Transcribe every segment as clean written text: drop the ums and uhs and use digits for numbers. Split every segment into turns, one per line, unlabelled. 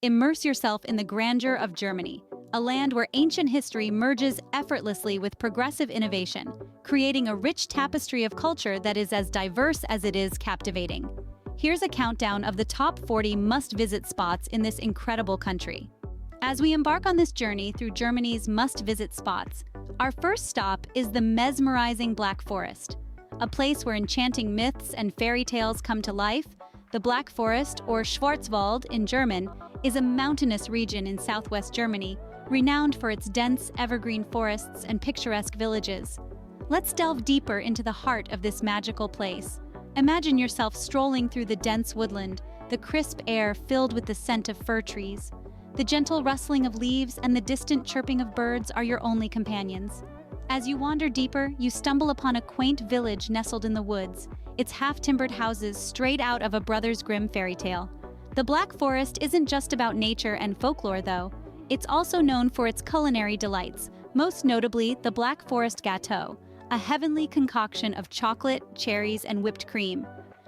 Immerse yourself in the grandeur of Germany, a land where ancient history merges effortlessly with progressive innovation, creating a rich tapestry of culture that is as diverse as it is captivating. Here's a countdown of the top 40 must-visit spots in this incredible country. As we embark on this journey through Germany's must-visit spots, our first stop is the mesmerizing Black Forest. A place where enchanting myths and fairy tales come to life, the Black Forest, or Schwarzwald in German, is a mountainous region in southwest Germany, renowned for its dense, evergreen forests and picturesque villages. Let's delve deeper into the heart of this magical place. Imagine yourself strolling through the dense woodland, the crisp air filled with the scent of fir trees. The gentle rustling of leaves and the distant chirping of birds are your only companions. As you wander deeper, you stumble upon a quaint village nestled in the woods, its half-timbered houses straight out of a Brothers Grimm fairy tale. The Black Forest isn't just about nature and folklore, though. It's also known for its culinary delights, most notably the Black Forest Gâteau, a heavenly concoction of chocolate, cherries, and whipped cream.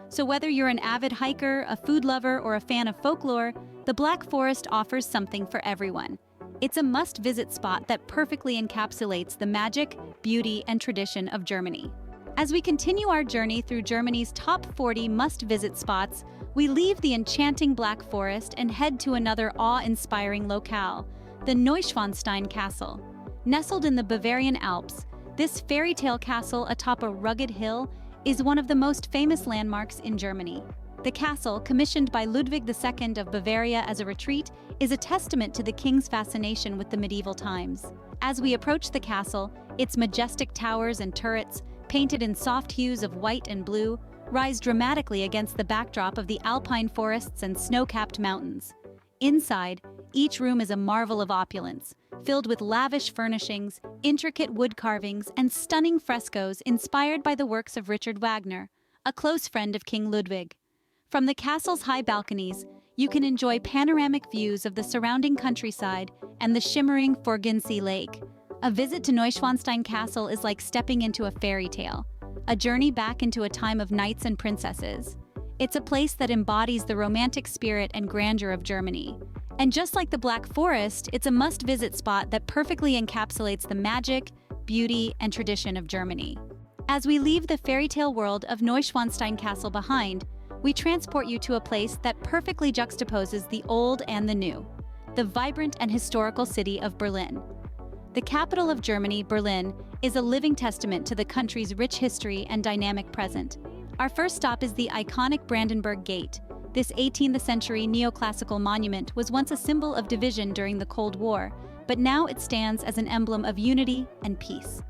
So whether you're an avid hiker, a food lover, or a fan of folklore, the Black Forest offers something for everyone. It's a must-visit spot that perfectly encapsulates the magic, beauty, and tradition of Germany. As we continue our journey through Germany's top 40 must-visit spots, we leave the enchanting Black Forest and head to another awe-inspiring locale, the Neuschwanstein Castle. Nestled in the Bavarian Alps, this fairy tale castle atop a rugged hill is one of the most famous landmarks in Germany. The castle, commissioned by Ludwig II of Bavaria as a retreat, is a testament to the king's fascination with the medieval times. As we approach the castle, its majestic towers and turrets, painted in soft hues of white and blue, rise dramatically against the backdrop of the alpine forests and snow-capped mountains. Inside, each room is a marvel of opulence, filled with lavish furnishings, intricate wood carvings, and stunning frescoes inspired by the works of Richard Wagner, a close friend of King Ludwig. From the castle's high balconies, you can enjoy panoramic views of the surrounding countryside and the shimmering Forgensee Lake. A visit to Neuschwanstein Castle is like stepping into a fairy tale, a journey back into a time of knights and princesses. It's a place that embodies the romantic spirit and grandeur of Germany. And just like the Black Forest, it's a must-visit spot that perfectly encapsulates the magic, beauty, and tradition of Germany. As we leave the fairy tale world of Neuschwanstein Castle behind, we transport you to a place that perfectly juxtaposes the old and the new, the vibrant and historical city of Berlin. The capital of Germany, Berlin, is a living testament to the country's rich history and dynamic present. Our first stop is the iconic Brandenburg Gate. This 18th-century neoclassical monument was once a symbol of division during the Cold War, but now it stands as an emblem of unity and peace.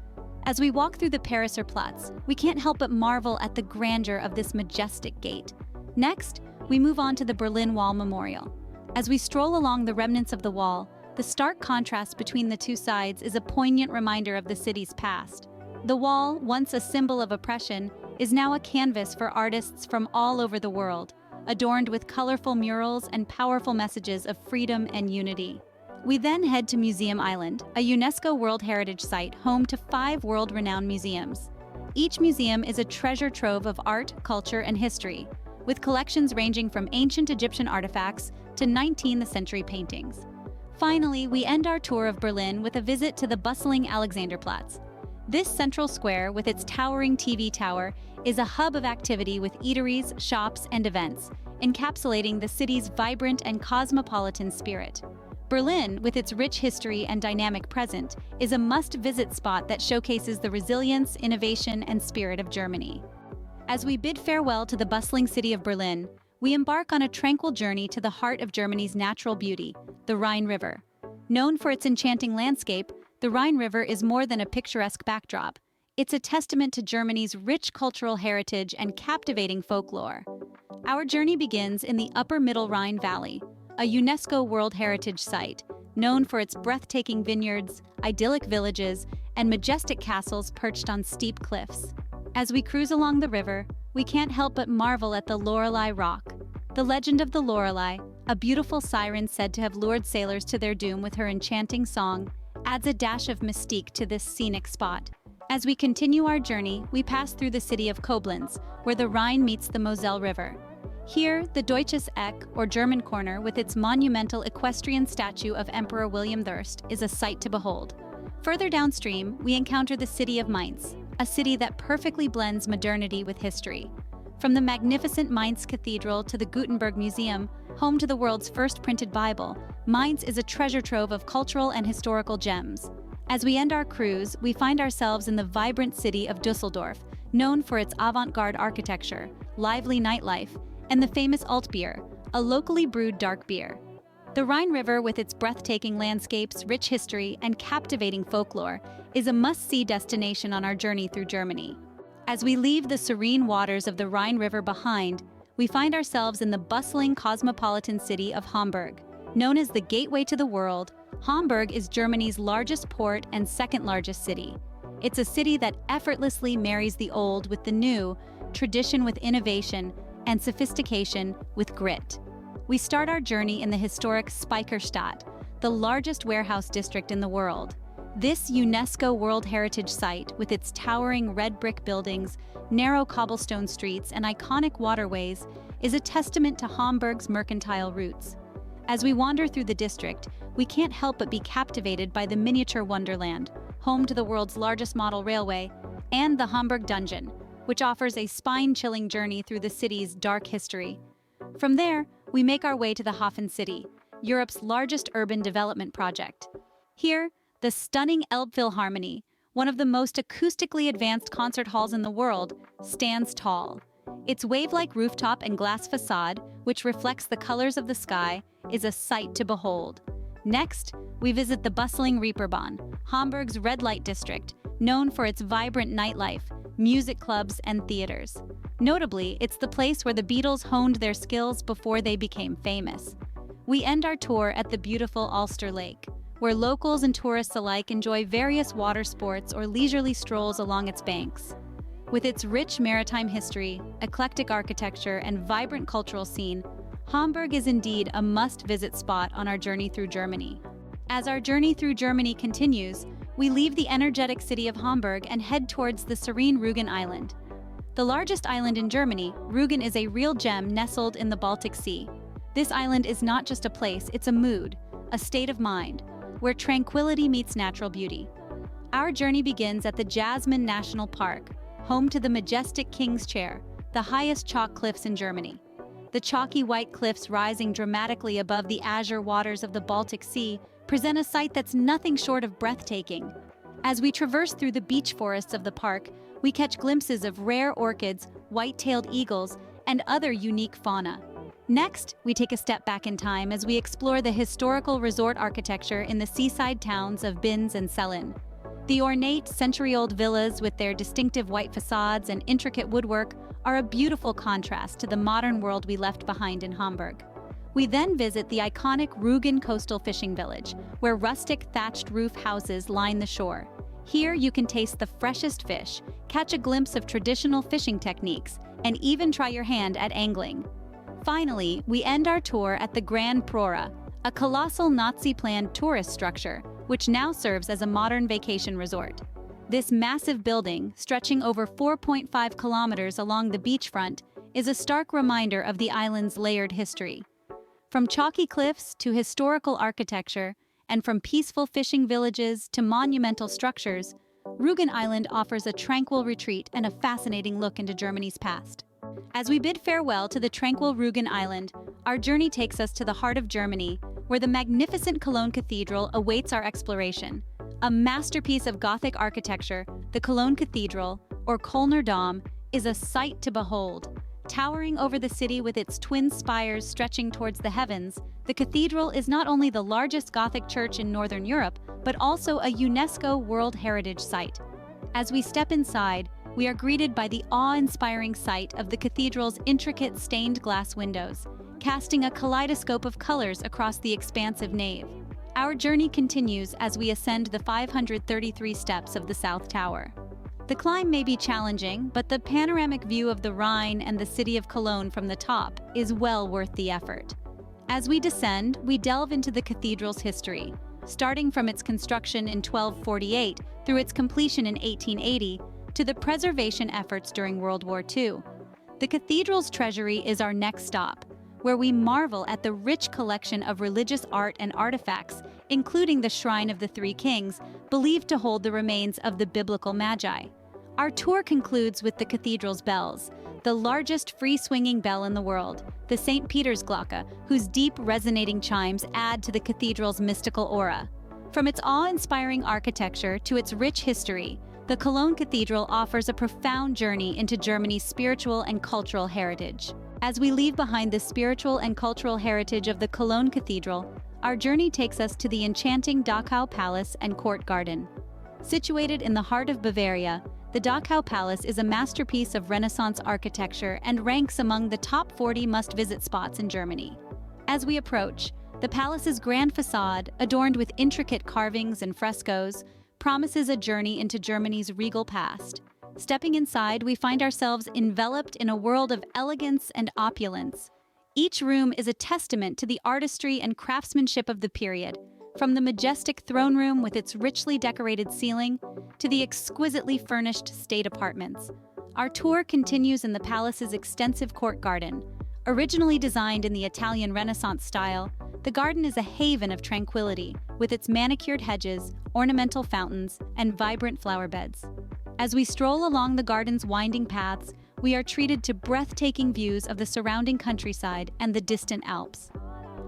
As we walk through the Pariser Platz, we can't help but marvel at the grandeur of this majestic gate. Next, we move on to the Berlin Wall Memorial. As we stroll along the remnants of the wall, the stark contrast between the two sides is a poignant reminder of the city's past. The wall, once a symbol of oppression, is now a canvas for artists from all over the world, adorned with colorful murals and powerful messages of freedom and unity. We then head to Museum Island, a UNESCO World Heritage Site home to 5 world-renowned museums. Each museum is a treasure trove of art, culture, and history, with collections ranging from ancient Egyptian artifacts to 19th-century paintings. Finally, we end our tour of Berlin with a visit to the bustling Alexanderplatz. This central square, with its towering TV tower, is a hub of activity with eateries, shops, and events, encapsulating the city's vibrant and cosmopolitan spirit. Berlin, with its rich history and dynamic present, is a must-visit spot that showcases the resilience, innovation, and spirit of Germany. As we bid farewell to the bustling city of Berlin, we embark on a tranquil journey to the heart of Germany's natural beauty, the Rhine River. Known for its enchanting landscape, the Rhine River is more than a picturesque backdrop. It's a testament to Germany's rich cultural heritage and captivating folklore. Our journey begins in the Upper Middle Rhine Valley, a UNESCO World Heritage Site, known for its breathtaking vineyards, idyllic villages, and majestic castles perched on steep cliffs. As we cruise along the river, we can't help but marvel at the Lorelei Rock. The legend of the Lorelei, a beautiful siren said to have lured sailors to their doom with her enchanting song, adds a dash of mystique to this scenic spot. As we continue our journey, we pass through the city of Koblenz, where the Rhine meets the Moselle River. Here, the Deutsches Eck, or German Corner, with its monumental equestrian statue of Emperor William I, is a sight to behold. Further downstream, we encounter the city of Mainz, a city that perfectly blends modernity with history. From the magnificent Mainz Cathedral to the Gutenberg Museum, home to the world's first printed Bible, Mainz is a treasure trove of cultural and historical gems. As we end our cruise, we find ourselves in the vibrant city of Düsseldorf, known for its avant-garde architecture, lively nightlife, and the famous Altbier, a locally brewed dark beer. The Rhine River, with its breathtaking landscapes, rich history, and captivating folklore, is a must-see destination on our journey through Germany. As we leave the serene waters of the Rhine River behind, we find ourselves in the bustling cosmopolitan city of Hamburg. Known as the gateway to the world, Hamburg is Germany's largest port and second-largest city. It's a city that effortlessly marries the old with the new, tradition with innovation, and sophistication with grit. We start our journey in the historic Speicherstadt, the largest warehouse district in the world. This UNESCO World Heritage Site, with its towering red brick buildings, narrow cobblestone streets, and iconic waterways, is a testament to Hamburg's mercantile roots. As we wander through the district, we can't help but be captivated by the miniature wonderland, home to the world's largest model railway, and the Hamburg Dungeon, which offers a spine-chilling journey through the city's dark history. From there, we make our way to the Hafen City, Europe's largest urban development project. Here, the stunning Elbphilharmonie, one of the most acoustically advanced concert halls in the world, stands tall. Its wave-like rooftop and glass facade, which reflects the colors of the sky, is a sight to behold. Next, we visit the bustling Reeperbahn, Hamburg's red light district, known for its vibrant nightlife, music clubs, and theaters. Notably, it's the place where the Beatles honed their skills before they became famous. We end our tour at the beautiful Ulster Lake, where locals and tourists alike enjoy various water sports or leisurely strolls along its banks. With its rich maritime history, eclectic architecture, and vibrant cultural scene, Hamburg is indeed a must-visit spot on our journey through Germany. As our journey through Germany continues, we leave the energetic city of Hamburg and head towards the serene Rügen Island. The largest island in Germany, Rügen is a real gem nestled in the Baltic Sea. This island is not just a place, it's a mood, a state of mind, where tranquility meets natural beauty. Our journey begins at the Jasmin National Park, home to the majestic King's Chair, the highest chalk cliffs in Germany. The chalky white cliffs rising dramatically above the azure waters of the Baltic Sea present a sight that's nothing short of breathtaking. As we traverse through the beech forests of the park, we catch glimpses of rare orchids, white-tailed eagles, and other unique fauna. Next, we take a step back in time as we explore the historical resort architecture in the seaside towns of Binz and Cellen. The ornate, century-old villas with their distinctive white facades and intricate woodwork are a beautiful contrast to the modern world we left behind in Hamburg. We then visit the iconic Rügen coastal fishing village, where rustic thatched roof houses line the shore. Here you can taste the freshest fish, catch a glimpse of traditional fishing techniques, and even try your hand at angling. Finally, we end our tour at the Grand Prora, a colossal Nazi-planned tourist structure, which now serves as a modern vacation resort. This massive building, stretching over 4.5 kilometers along the beachfront, is a stark reminder of the island's layered history. From chalky cliffs to historical architecture, and from peaceful fishing villages to monumental structures, Rügen Island offers a tranquil retreat and a fascinating look into Germany's past. As we bid farewell to the tranquil Rügen Island, our journey takes us to the heart of Germany, where the magnificent Cologne Cathedral awaits our exploration. A masterpiece of Gothic architecture, the Cologne Cathedral, or Kölner Dom, is a sight to behold. Towering over the city with its twin spires stretching towards the heavens, the cathedral is not only the largest Gothic church in Northern Europe, but also a UNESCO World Heritage Site. As we step inside, we are greeted by the awe-inspiring sight of the cathedral's intricate stained glass windows, casting a kaleidoscope of colors across the expansive nave. Our journey continues as we ascend the 533 steps of the South Tower. The climb may be challenging, but the panoramic view of the Rhine and the city of Cologne from the top is well worth the effort. As we descend, we delve into the cathedral's history, starting from its construction in 1248 through its completion in 1880 to the preservation efforts during World War II. The cathedral's treasury is our next stop, where we marvel at the rich collection of religious art and artifacts, including the Shrine of the Three Kings, believed to hold the remains of the biblical Magi. Our tour concludes with the cathedral's bells, the largest free-swinging bell in the world, the St. Peter's Glocke, whose deep, resonating chimes add to the cathedral's mystical aura. From its awe-inspiring architecture to its rich history, the Cologne Cathedral offers a profound journey into Germany's spiritual and cultural heritage. As we leave behind the spiritual and cultural heritage of the Cologne Cathedral, our journey takes us to the enchanting Dachau Palace and Court Garden. Situated in the heart of Bavaria, the Dachau Palace is a masterpiece of Renaissance architecture and ranks among the top 40 must-visit spots in Germany. As we approach, the palace's grand facade, adorned with intricate carvings and frescoes, promises a journey into Germany's regal past. Stepping inside, we find ourselves enveloped in a world of elegance and opulence. Each room is a testament to the artistry and craftsmanship of the period, from the majestic throne room with its richly decorated ceiling to the exquisitely furnished state apartments. Our tour continues in the palace's extensive court garden. Originally designed in the Italian Renaissance style, the garden is a haven of tranquility, with its manicured hedges, ornamental fountains, and vibrant flower beds. As we stroll along the garden's winding paths, we are treated to breathtaking views of the surrounding countryside and the distant Alps.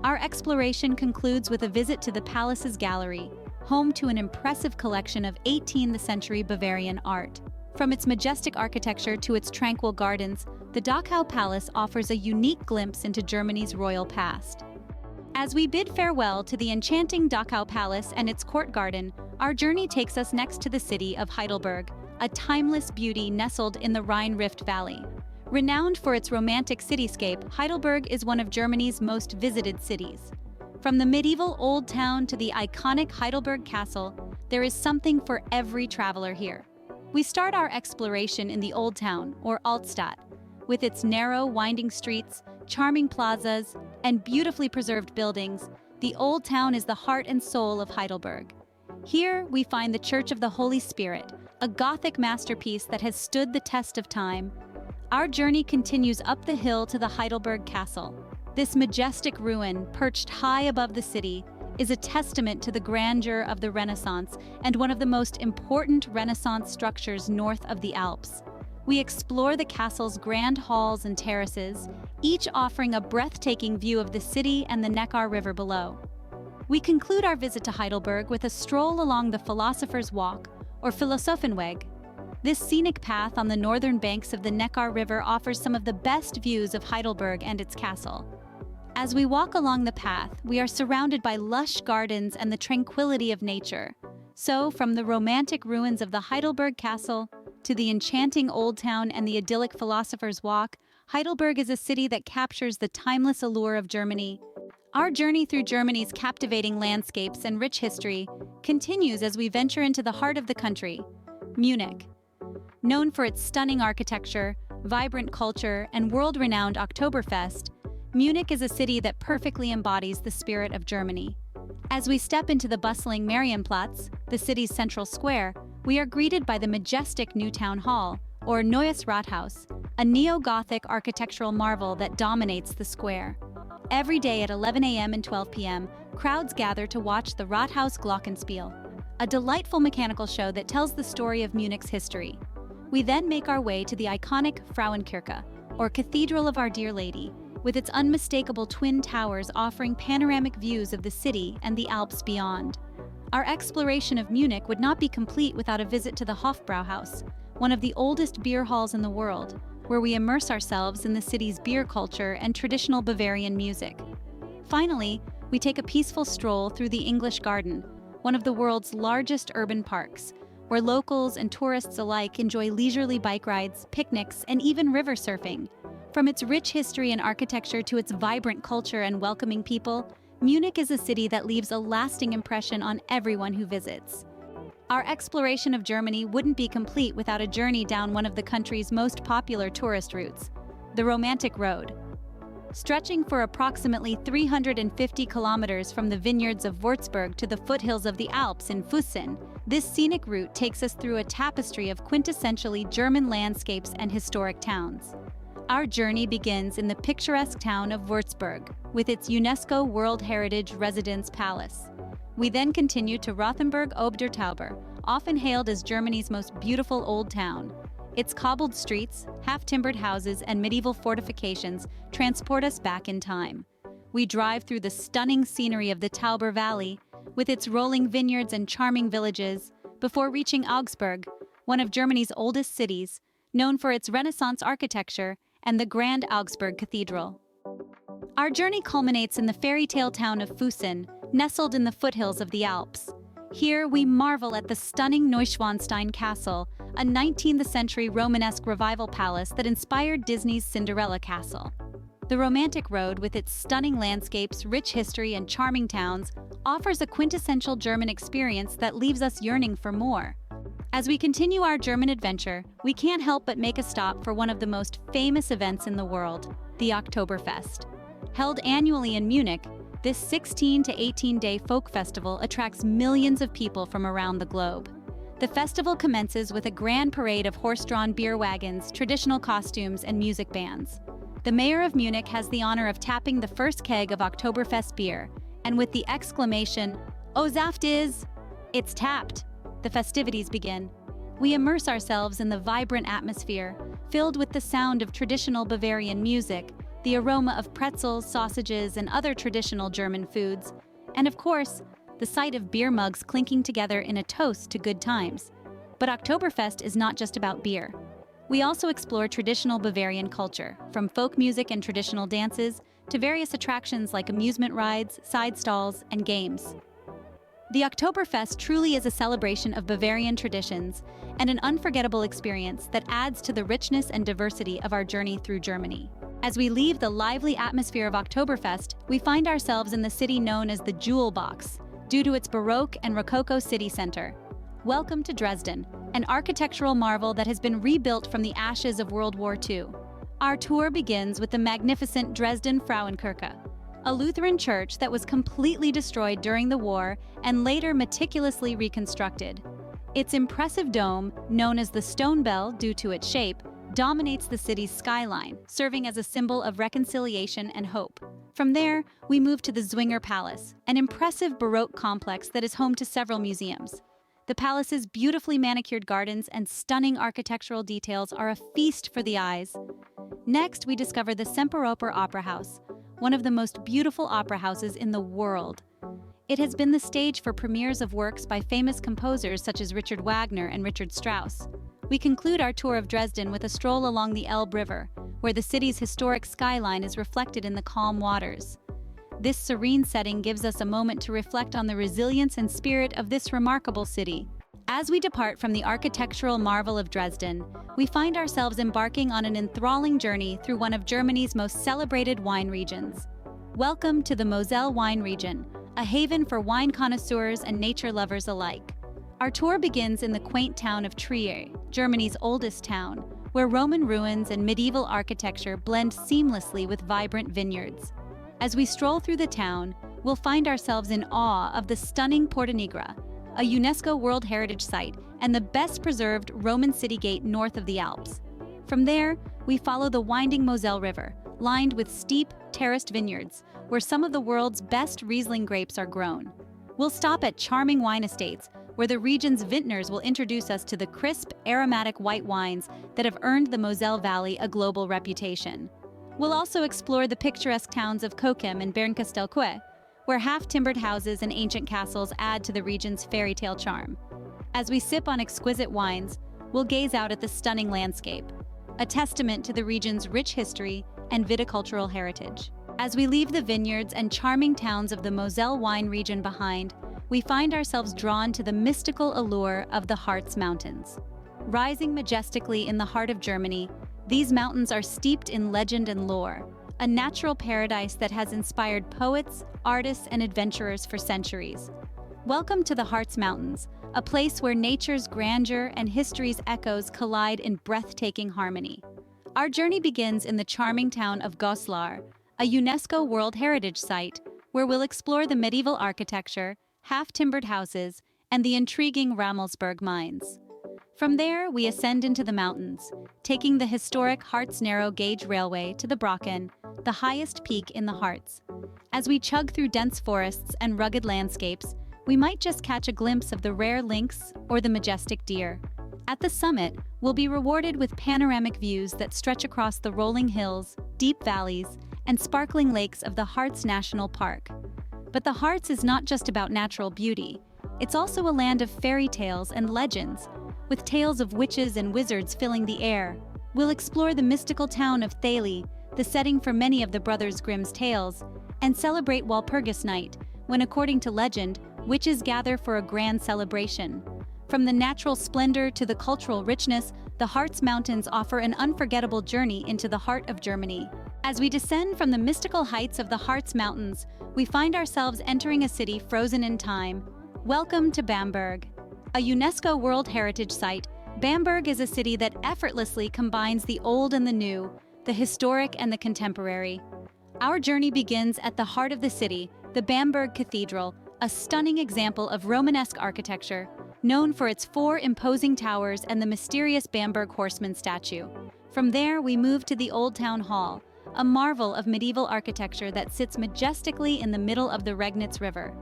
Our exploration concludes with a visit to the palace's gallery, home to an impressive collection of 18th century Bavarian art. From its majestic architecture to its tranquil gardens, the Dachau Palace offers a unique glimpse into Germany's royal past. As we bid farewell to the enchanting Dachau Palace and its court garden, our journey takes us next to the city of Heidelberg, a timeless beauty nestled in the Rhine River Valley. Renowned for its romantic cityscape, Heidelberg is one of Germany's most visited cities. From the medieval Old Town to the iconic Heidelberg Castle, there is something for every traveler here. We start our exploration in the Old Town, or Altstadt. With its narrow, winding streets, charming plazas, and beautifully preserved buildings, the Old Town is the heart and soul of Heidelberg. Here, we find the Church of the Holy Spirit, a Gothic masterpiece that has stood the test of time. Our journey continues up the hill to the Heidelberg Castle. This majestic ruin, perched high above the city, is a testament to the grandeur of the Renaissance and one of the most important Renaissance structures north of the Alps. We explore the castle's grand halls and terraces, each offering a breathtaking view of the city and the Neckar River below. We conclude our visit to Heidelberg with a stroll along the Philosopher's Walk, or Philosophenweg. This scenic path on the northern banks of the Neckar River offers some of the best views of Heidelberg and its castle. As we walk along the path, we are surrounded by lush gardens and the tranquility of nature. So, from the romantic ruins of the Heidelberg Castle to the enchanting Old Town and the idyllic Philosopher's Walk, Heidelberg is a city that captures the timeless allure of Germany. Our journey through Germany's captivating landscapes and rich history continues as we venture into the heart of the country, Munich. Known for its stunning architecture, vibrant culture, and world-renowned Oktoberfest, Munich is a city that perfectly embodies the spirit of Germany. As we step into the bustling Marienplatz, the city's central square, we are greeted by the majestic new town hall, or Neues Rathaus, a neo-Gothic architectural marvel that dominates the square. Every day at 11 a.m. and 12 p.m., crowds gather to watch the Rathaus Glockenspiel, a delightful mechanical show that tells the story of Munich's history. We then make our way to the iconic Frauenkirche, or Cathedral of Our Dear Lady, with its unmistakable twin towers offering panoramic views of the city and the Alps beyond. Our exploration of Munich would not be complete without a visit to the Hofbrauhaus, one of the oldest beer halls in the world, where we immerse ourselves in the city's beer culture and traditional Bavarian music. Finally, we take a peaceful stroll through the English Garden, one of the world's largest urban parks, where locals and tourists alike enjoy leisurely bike rides, picnics, and even river surfing. From its rich history and architecture to its vibrant culture and welcoming people, Munich is a city that leaves a lasting impression on everyone who visits. Our exploration of Germany wouldn't be complete without a journey down one of the country's most popular tourist routes, the Romantic Road. Stretching for approximately 350 kilometers from the vineyards of Würzburg to the foothills of the Alps in Füssen, this scenic route takes us through a tapestry of quintessentially German landscapes and historic towns. Our journey begins in the picturesque town of Würzburg, with its UNESCO World Heritage Residence Palace. We then continue to Rothenburg ob der Tauber, often hailed as Germany's most beautiful old town. Its cobbled streets, half-timbered houses, and medieval fortifications transport us back in time. We drive through the stunning scenery of the Tauber Valley, with its rolling vineyards and charming villages, before reaching Augsburg, one of Germany's oldest cities, known for its Renaissance architecture and the grand Augsburg Cathedral. Our journey culminates in the fairy tale town of Füssen, nestled in the foothills of the Alps. Here, we marvel at the stunning Neuschwanstein Castle, a 19th-century Romanesque revival palace that inspired Disney's Cinderella Castle. The romantic road, with its stunning landscapes, rich history, and charming towns, offers a quintessential German experience that leaves us yearning for more. As we continue our German adventure, we can't help but make a stop for one of the most famous events in the world, the Oktoberfest. Held annually in Munich, this 16 to 18-day folk festival attracts millions of people from around the globe. The festival commences with a grand parade of horse-drawn beer wagons, traditional costumes, and music bands. The mayor of Munich has the honor of tapping the first keg of Oktoberfest beer, and with the exclamation, "Oh, Saft is!" It's tapped. The festivities begin. We immerse ourselves in the vibrant atmosphere, filled with the sound of traditional Bavarian music, the aroma of pretzels, sausages, and other traditional German foods, and of course, the sight of beer mugs clinking together in a toast to good times. But Oktoberfest is not just about beer. We also explore traditional Bavarian culture, from folk music and traditional dances to various attractions like amusement rides, side stalls, and games. The Oktoberfest truly is a celebration of Bavarian traditions and an unforgettable experience that adds to the richness and diversity of our journey through Germany. As we leave the lively atmosphere of Oktoberfest, we find ourselves in the city known as the Jewel Box, due to its Baroque and Rococo city center. Welcome to Dresden, an architectural marvel that has been rebuilt from the ashes of World War II. Our tour begins with the magnificent Dresden Frauenkirche, a Lutheran church that was completely destroyed during the war and later meticulously reconstructed. Its impressive dome, known as the Stone Bell due to its shape, dominates the city's skyline, serving as a symbol of reconciliation and hope. From there, we move to the Zwinger Palace, an impressive Baroque complex that is home to several museums. The palace's beautifully manicured gardens and stunning architectural details are a feast for the eyes. Next, we discover the Semperoper Opera House, one of the most beautiful opera houses in the world. It has been the stage for premieres of works by famous composers such as Richard Wagner and Richard Strauss. We conclude our tour of Dresden with a stroll along the Elbe River, where the city's historic skyline is reflected in the calm waters. This serene setting gives us a moment to reflect on the resilience and spirit of this remarkable city. As we depart from the architectural marvel of Dresden, we find ourselves embarking on an enthralling journey through one of Germany's most celebrated wine regions. Welcome to the Moselle wine region, a haven for wine connoisseurs and nature lovers alike. Our tour begins in the quaint town of Trier, Germany's oldest town, where Roman ruins and medieval architecture blend seamlessly with vibrant vineyards. As we stroll through the town, we'll find ourselves in awe of the stunning Porta Nigra, a UNESCO World Heritage Site and the best-preserved Roman city gate north of the Alps. From there, we follow the winding Moselle River, lined with steep, terraced vineyards, where some of the world's best Riesling grapes are grown. We'll stop at charming wine estates, where the region's vintners will introduce us to the crisp, aromatic white wines that have earned the Moselle Valley a global reputation. We'll also explore the picturesque towns of Cochem and Bernkastel-Kues, where half-timbered houses and ancient castles add to the region's fairy tale charm. As we sip on exquisite wines, we'll gaze out at the stunning landscape, a testament to the region's rich history and viticultural heritage. As we leave the vineyards and charming towns of the Moselle wine region behind, we find ourselves drawn to the mystical allure of the Harz Mountains. Rising majestically in the heart of Germany, these mountains are steeped in legend and lore, a natural paradise that has inspired poets, artists, and adventurers for centuries. Welcome to the Harz Mountains, a place where nature's grandeur and history's echoes collide in breathtaking harmony. Our journey begins in the charming town of Goslar, a UNESCO World Heritage Site, where we'll explore the medieval architecture, half-timbered houses, and the intriguing Rammelsburg mines. From there, we ascend into the mountains, taking the historic Harz narrow gauge railway to the Brocken, the highest peak in the Harz. As we chug through dense forests and rugged landscapes, we might just catch a glimpse of the rare lynx or the majestic deer. At the summit, we'll be rewarded with panoramic views that stretch across the rolling hills, deep valleys, and sparkling lakes of the Harz National Park. But the Harz is not just about natural beauty. It's also a land of fairy tales and legends, with tales of witches and wizards filling the air. We'll explore the mystical town of Thale, the setting for many of the Brothers Grimm's tales, and celebrate Walpurgis Night, when, according to legend, witches gather for a grand celebration. From the natural splendor to the cultural richness, the Harz Mountains offer an unforgettable journey into the heart of Germany. As we descend from the mystical heights of the Harz Mountains, we find ourselves entering a city frozen in time. Welcome to Bamberg. A UNESCO World Heritage Site, Bamberg is a city that effortlessly combines the old and the new, the historic and the contemporary. Our journey begins at the heart of the city, the Bamberg Cathedral, a stunning example of Romanesque architecture, known for its 4 imposing towers and the mysterious Bamberg horseman statue. From there, we move to the Old Town Hall, a marvel of medieval architecture that sits majestically in the middle of the Regnitz River.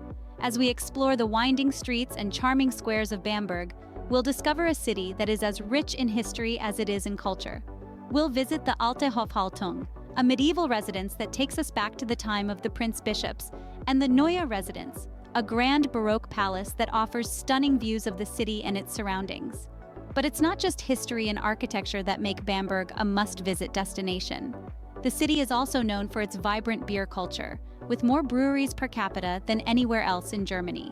As we explore the winding streets and charming squares of Bamberg, we'll discover a city that is as rich in history as it is in culture. We'll visit the Alte Hofhaltung, a medieval residence that takes us back to the time of the Prince Bishops, and the Neue Residence, a grand Baroque palace that offers stunning views of the city and its surroundings. But it's not just history and architecture that make Bamberg a must-visit destination. The city is also known for its vibrant beer culture, with more breweries per capita than anywhere else in Germany.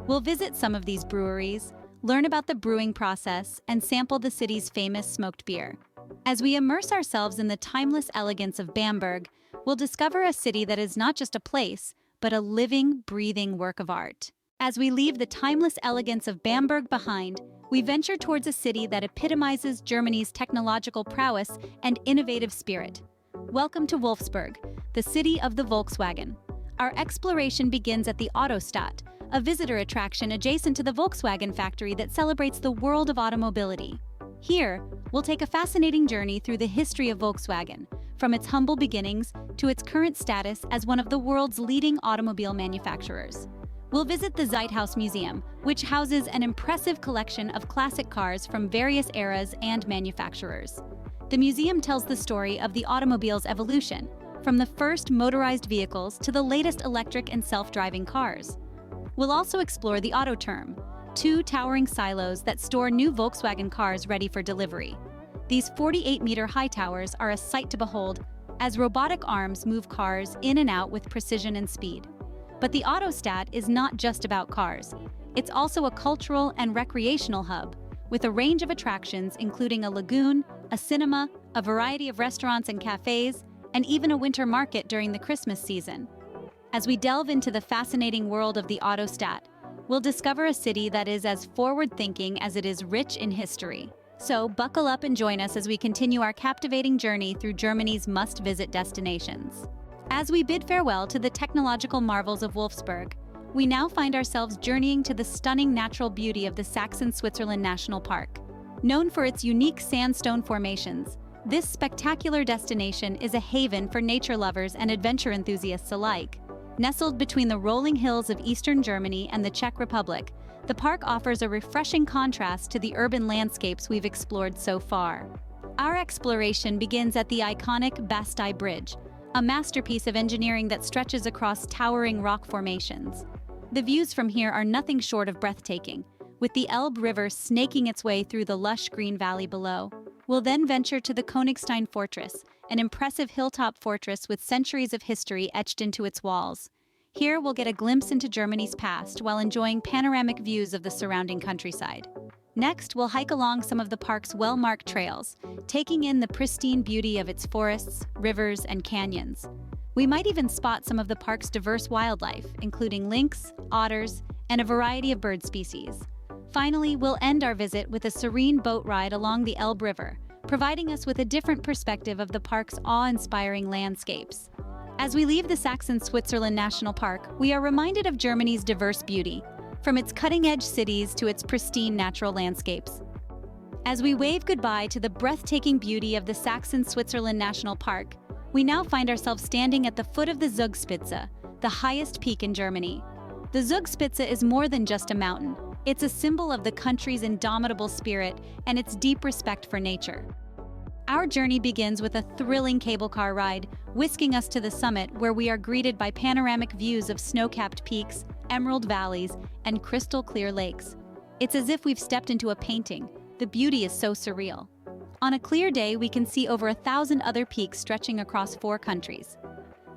We'll visit some of these breweries, learn about the brewing process, and sample the city's famous smoked beer. As we immerse ourselves in the timeless elegance of Bamberg, we'll discover a city that is not just a place, but a living, breathing work of art. As we leave the timeless elegance of Bamberg behind, we venture towards a city that epitomizes Germany's technological prowess and innovative spirit. Welcome to Wolfsburg, the city of the Volkswagen. Our exploration begins at the Autostadt, a visitor attraction adjacent to the Volkswagen factory that celebrates the world of automobility. Here, we'll take a fascinating journey through the history of Volkswagen, from its humble beginnings to its current status as one of the world's leading automobile manufacturers. We'll visit the Zeithaus Museum, which houses an impressive collection of classic cars from various eras and manufacturers. The museum tells the story of the automobile's evolution, from the first motorized vehicles to the latest electric and self-driving cars. We'll also explore the Autoturm, 2 towering silos that store new Volkswagen cars ready for delivery. These 48-meter high towers are a sight to behold, as robotic arms move cars in and out with precision and speed. But the Autostadt is not just about cars. It's also a cultural and recreational hub, with a range of attractions including a lagoon, a cinema, a variety of restaurants and cafes, and even a winter market during the Christmas season. As we delve into the fascinating world of the Autostadt, we'll discover a city that is as forward-thinking as it is rich in history. So buckle up and join us as we continue our captivating journey through Germany's must-visit destinations. As we bid farewell to the technological marvels of Wolfsburg, we now find ourselves journeying to the stunning natural beauty of the Saxon Switzerland National Park. Known for its unique sandstone formations, this spectacular destination is a haven for nature lovers and adventure enthusiasts alike. Nestled between the rolling hills of eastern Germany and the Czech Republic, the park offers a refreshing contrast to the urban landscapes we've explored so far. Our exploration begins at the iconic Bastei Bridge, a masterpiece of engineering that stretches across towering rock formations. The views from here are nothing short of breathtaking, with the Elbe River snaking its way through the lush green valley below. We'll then venture to the Königstein Fortress, an impressive hilltop fortress with centuries of history etched into its walls. Here we'll get a glimpse into Germany's past while enjoying panoramic views of the surrounding countryside. Next, we'll hike along some of the park's well-marked trails, taking in the pristine beauty of its forests, rivers, and canyons. We might even spot some of the park's diverse wildlife, including lynx, otters, and a variety of bird species. Finally, we'll end our visit with a serene boat ride along the Elbe River, providing us with a different perspective of the park's awe-inspiring landscapes. As we leave the Saxon Switzerland National Park, we are reminded of Germany's diverse beauty, from its cutting-edge cities to its pristine natural landscapes. As we wave goodbye to the breathtaking beauty of the Saxon Switzerland National Park, we now find ourselves standing at the foot of the Zugspitze, the highest peak in Germany. The Zugspitze is more than just a mountain. It's a symbol of the country's indomitable spirit and its deep respect for nature. Our journey begins with a thrilling cable car ride, whisking us to the summit where we are greeted by panoramic views of snow-capped peaks, emerald valleys, and crystal-clear lakes. It's as if we've stepped into a painting. The beauty is so surreal. On a clear day, we can see over 1,000 other peaks stretching across 4 countries.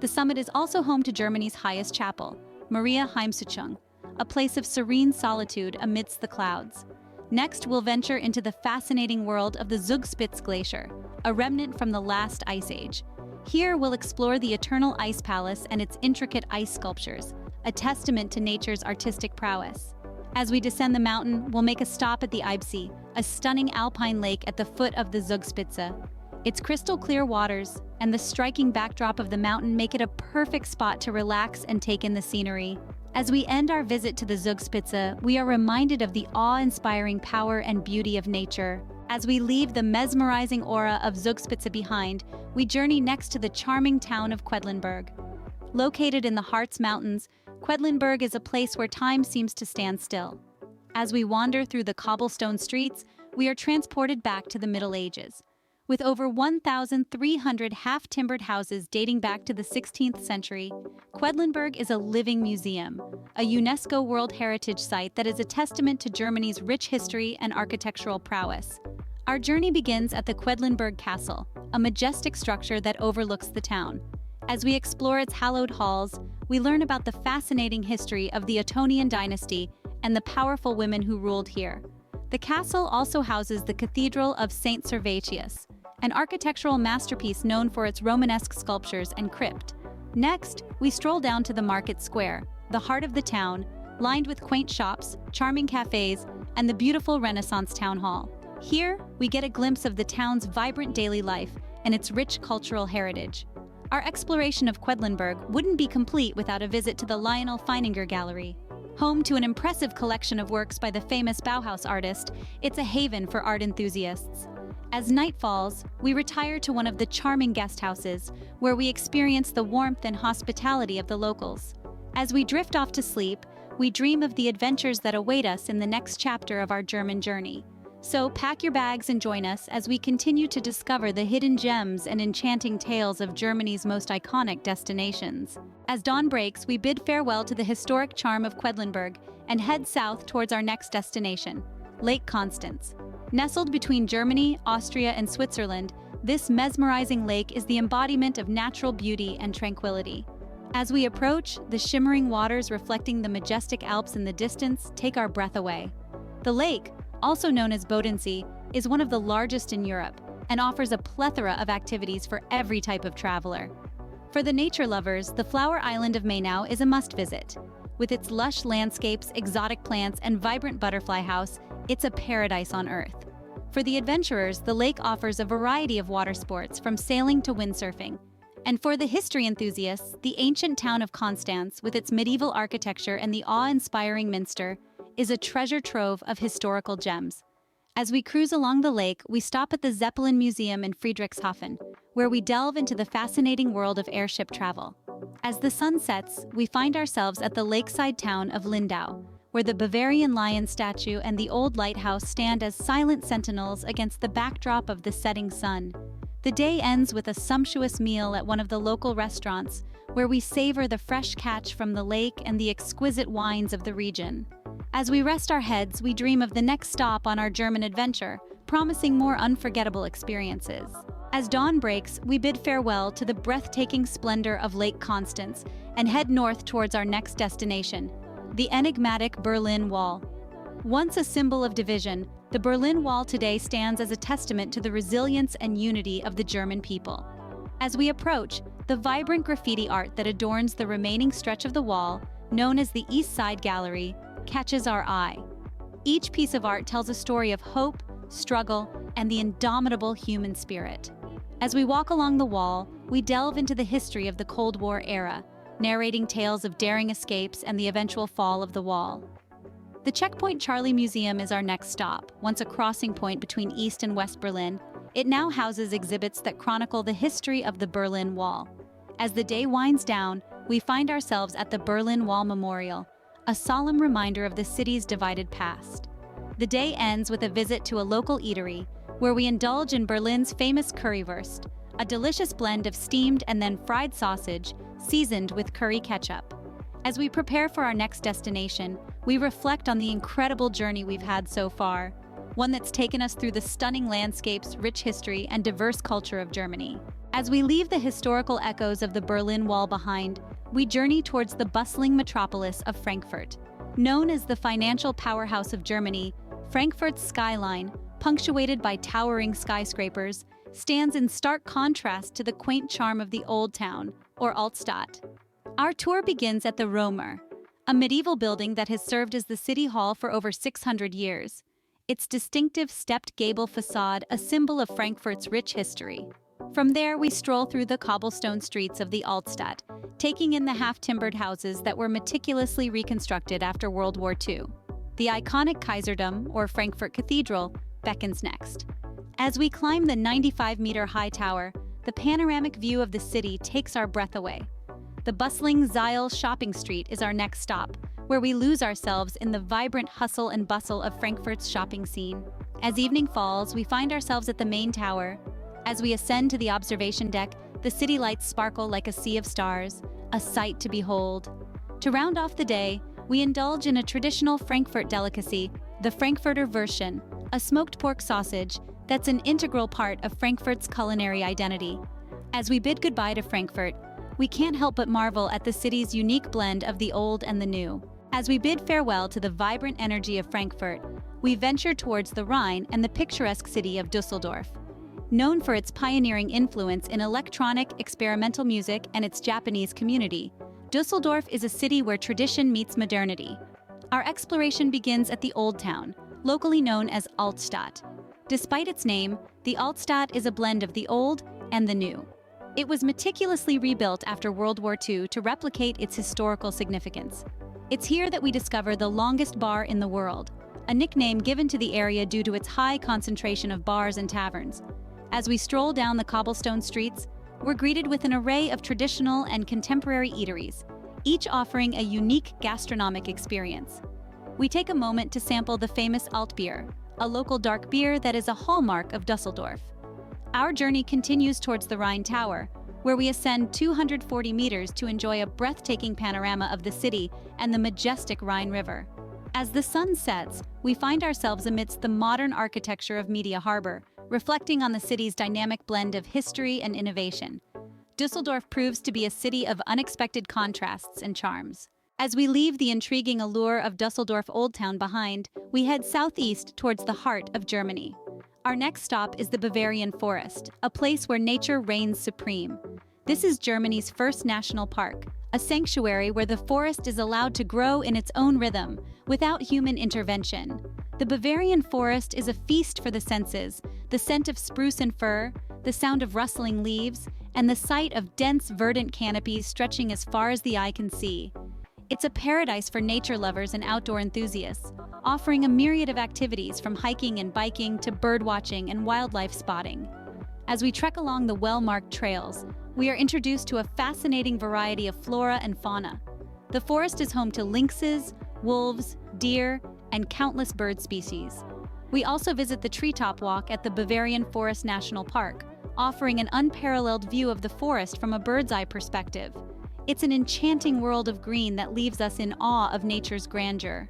The summit is also home to Germany's highest chapel, Maria Heimsuchung, a place of serene solitude amidst the clouds. Next, we'll venture into the fascinating world of the Zugspitze Glacier, a remnant from the last ice age. Here, we'll explore the Eternal Ice Palace and its intricate ice sculptures, a testament to nature's artistic prowess. As we descend the mountain, we'll make a stop at the Eibsee, a stunning alpine lake at the foot of the Zugspitze. Its crystal-clear waters and the striking backdrop of the mountain make it a perfect spot to relax and take in the scenery. As we end our visit to the Zugspitze, we are reminded of the awe-inspiring power and beauty of nature. As we leave the mesmerizing aura of Zugspitze behind, we journey next to the charming town of Quedlinburg. Located in the Harz Mountains, Quedlinburg is a place where time seems to stand still. As we wander through the cobblestone streets, we are transported back to the Middle Ages. With over 1,300 half-timbered houses dating back to the 16th century, Quedlinburg is a living museum, a UNESCO World Heritage Site that is a testament to Germany's rich history and architectural prowess. Our journey begins at the Quedlinburg Castle, a majestic structure that overlooks the town. As we explore its hallowed halls, we learn about the fascinating history of the Ottonian dynasty and the powerful women who ruled here. The castle also houses the Cathedral of St. Servatius, an architectural masterpiece known for its Romanesque sculptures and crypt. Next, we stroll down to the market square, the heart of the town, lined with quaint shops, charming cafes, and the beautiful Renaissance town hall. Here, we get a glimpse of the town's vibrant daily life and its rich cultural heritage. Our exploration of Quedlinburg wouldn't be complete without a visit to the Lionel Feininger Gallery. Home to an impressive collection of works by the famous Bauhaus artist, it's a haven for art enthusiasts. As night falls, we retire to one of the charming guest houses, where we experience the warmth and hospitality of the locals. As we drift off to sleep, we dream of the adventures that await us in the next chapter of our German journey. So pack your bags and join us as we continue to discover the hidden gems and enchanting tales of Germany's most iconic destinations. As dawn breaks, we bid farewell to the historic charm of Quedlinburg and head south towards our next destination, Lake Constance. Nestled between Germany, Austria, and Switzerland, this mesmerizing lake is the embodiment of natural beauty and tranquility. As we approach, the shimmering waters reflecting the majestic Alps in the distance take our breath away. The lake, also known as Bodensee, is one of the largest in Europe and offers a plethora of activities for every type of traveler. For the nature lovers, the flower island of Mainau is a must-visit. With its lush landscapes, exotic plants, and vibrant butterfly house, it's a paradise on Earth. For the adventurers, the lake offers a variety of water sports from sailing to windsurfing. And for the history enthusiasts, the ancient town of Constance, with its medieval architecture and the awe-inspiring minster, is a treasure trove of historical gems. As we cruise along the lake, we stop at the Zeppelin Museum in Friedrichshafen, where we delve into the fascinating world of airship travel. As the sun sets, we find ourselves at the lakeside town of Lindau, where the Bavarian lion statue and the old lighthouse stand as silent sentinels against the backdrop of the setting sun. The day ends with a sumptuous meal at one of the local restaurants, where we savor the fresh catch from the lake and the exquisite wines of the region. As we rest our heads, we dream of the next stop on our German adventure, promising more unforgettable experiences. As dawn breaks, we bid farewell to the breathtaking splendor of Lake Constance and head north towards our next destination, the enigmatic Berlin Wall. Once a symbol of division, the Berlin Wall today stands as a testament to the resilience and unity of the German people. As we approach, the vibrant graffiti art that adorns the remaining stretch of the wall, known as the East Side Gallery, catches our eye. Each piece of art tells a story of hope, struggle, and the indomitable human spirit. As we walk along the wall, we delve into the history of the Cold War era, narrating tales of daring escapes and the eventual fall of the wall. The Checkpoint Charlie Museum is our next stop. Once a crossing point between East and West Berlin, it now houses exhibits that chronicle the history of the Berlin Wall. As the day winds down, we find ourselves at the Berlin Wall Memorial, a solemn reminder of the city's divided past. The day ends with a visit to a local eatery, where we indulge in Berlin's famous currywurst, a delicious blend of steamed and then fried sausage, seasoned with curry ketchup. As we prepare for our next destination, we reflect on the incredible journey we've had so far, one that's taken us through the stunning landscapes, rich history, and diverse culture of Germany. As we leave the historical echoes of the Berlin Wall behind, we journey towards the bustling metropolis of Frankfurt. Known as the financial powerhouse of Germany, Frankfurt's skyline, punctuated by towering skyscrapers, stands in stark contrast to the quaint charm of the Old Town, or Altstadt. Our tour begins at the Römer, a medieval building that has served as the city hall for over 600 years. Its distinctive stepped gable facade, a symbol of Frankfurt's rich history. From there, we stroll through the cobblestone streets of the Altstadt, taking in the half-timbered houses that were meticulously reconstructed after World War II. The iconic Kaiserdom, or Frankfurt Cathedral, beckons next. As we climb the 95-meter-high tower, the panoramic view of the city takes our breath away. The bustling Zeil shopping street is our next stop, where we lose ourselves in the vibrant hustle and bustle of Frankfurt's shopping scene. As evening falls, we find ourselves at the main tower. As we ascend to the observation deck, the city lights sparkle like a sea of stars, a sight to behold. To round off the day, we indulge in a traditional Frankfurt delicacy, the Frankfurter Würstchen, a smoked pork sausage that's an integral part of Frankfurt's culinary identity. As we bid goodbye to Frankfurt, we can't help but marvel at the city's unique blend of the old and the new. As we bid farewell to the vibrant energy of Frankfurt, we venture towards the Rhine and the picturesque city of Düsseldorf. Known for its pioneering influence in electronic, experimental music and its Japanese community, Düsseldorf is a city where tradition meets modernity. Our exploration begins at the Old Town, locally known as Altstadt. Despite its name, the Altstadt is a blend of the old and the new. It was meticulously rebuilt after World War II to replicate its historical significance. It's here that we discover the longest bar in the world, a nickname given to the area due to its high concentration of bars and taverns. As we stroll down the cobblestone streets, we're greeted with an array of traditional and contemporary eateries, each offering a unique gastronomic experience. We take a moment to sample the famous Altbier, a local dark beer that is a hallmark of Düsseldorf. Our journey continues towards the Rhine Tower, where we ascend 240 meters to enjoy a breathtaking panorama of the city and the majestic Rhine River. As the sun sets, we find ourselves amidst the modern architecture of Media Harbor, reflecting on the city's dynamic blend of history and innovation. Düsseldorf proves to be a city of unexpected contrasts and charms. As we leave the intriguing allure of Düsseldorf Old Town behind, we head southeast towards the heart of Germany. Our next stop is the Bavarian Forest, a place where nature reigns supreme. This is Germany's first national park, a sanctuary where the forest is allowed to grow in its own rhythm, without human intervention. The Bavarian Forest is a feast for the senses, the scent of spruce and fir, the sound of rustling leaves, and the sight of dense verdant canopies stretching as far as the eye can see. It's a paradise for nature lovers and outdoor enthusiasts, offering a myriad of activities from hiking and biking to birdwatching and wildlife spotting. As we trek along the well-marked trails, we are introduced to a fascinating variety of flora and fauna. The forest is home to lynxes, wolves, deer, and countless bird species. We also visit the treetop walk at the Bavarian Forest National Park, offering an unparalleled view of the forest from a bird's-eye perspective. It's an enchanting world of green that leaves us in awe of nature's grandeur.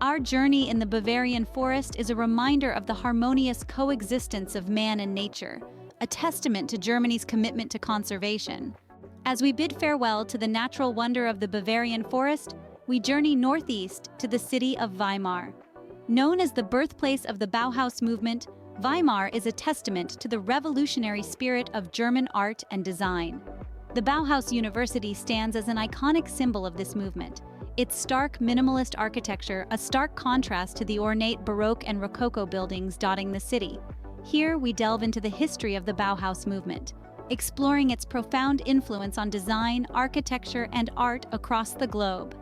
Our journey in the Bavarian Forest is a reminder of the harmonious coexistence of man and nature, a testament to Germany's commitment to conservation. As we bid farewell to the natural wonder of the Bavarian Forest, we journey northeast to the city of Weimar. Known as the birthplace of the Bauhaus movement, Weimar is a testament to the revolutionary spirit of German art and design. The Bauhaus University stands as an iconic symbol of this movement. Its stark minimalist architecture, a stark contrast to the ornate Baroque and Rococo buildings dotting the city. Here, we delve into the history of the Bauhaus movement, exploring its profound influence on design, architecture, and art across the globe.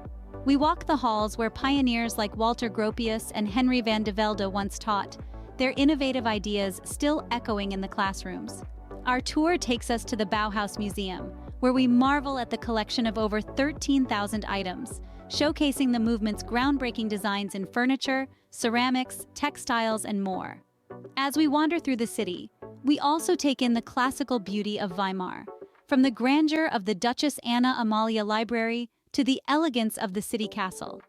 We walk the halls where pioneers like Walter Gropius and Henry van de Velde once taught, their innovative ideas still echoing in the classrooms. Our tour takes us to the Bauhaus Museum, where we marvel at the collection of over 13,000 items, showcasing the movement's groundbreaking designs in furniture, ceramics, textiles, and more. As we wander through the city, we also take in the classical beauty of Weimar, from the grandeur of the Duchess Anna Amalia Library to the elegance of the city castle.